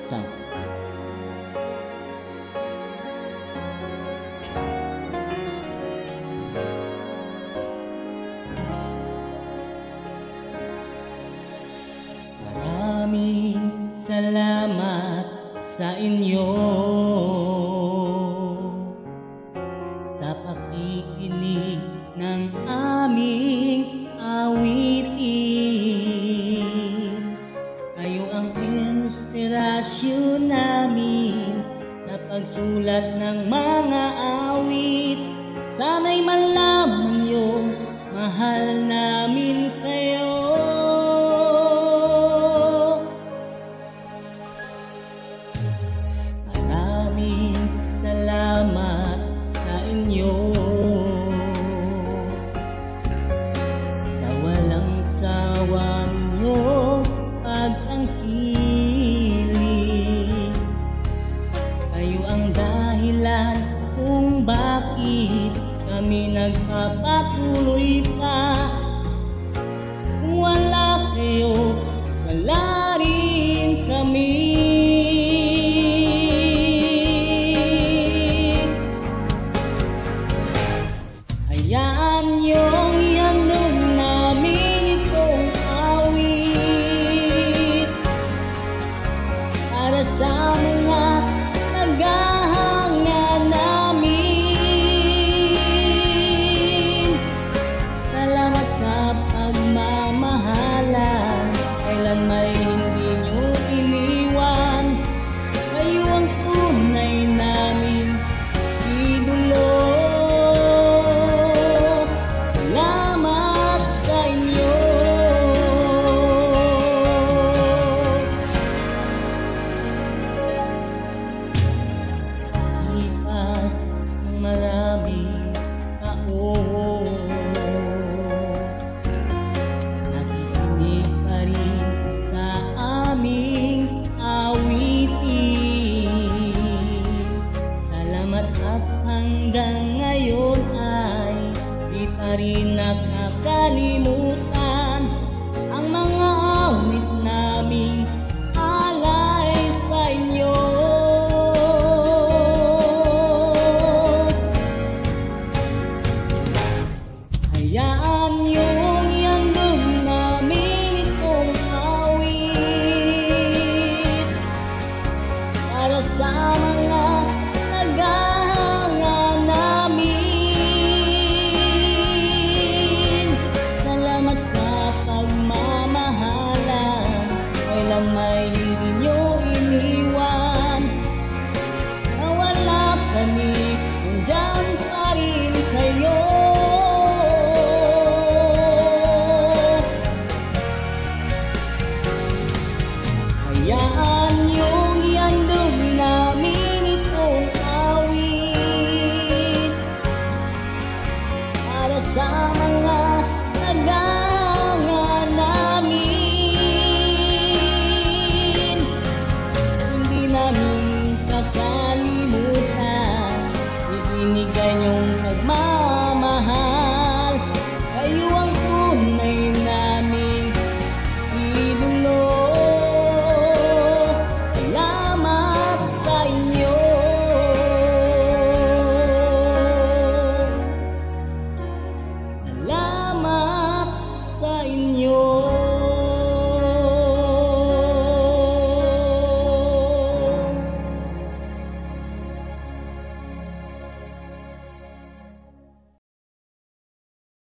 Sang. Maraming salamat sa inyo sa pakikinig ng aming awitin. Kayo ang inspirasyon namin sa pagsulat ng mga awit. Sana'y malaman nyo, mahal namin kayo. Maraming salamat sa inyo sa walang sawa ninyo pag-angkiling. Kayo ang dahilan kung bakit kami nagpapatuloy pa. Kung wala kayo, wala rin kami. Hayaan niyong ianong namin itong awit para sa mga naghahanga namin. Salamat sa pagmamahalan, kailan may hindi nyo iniwan. Kayo ang tunay namin idolo. Salamat sa inyo. Ipas ng maraming taon, nakikinig pa rin sa aming awitin. Salamat at hanggang ngayon ay di pa rin nakakalimutan.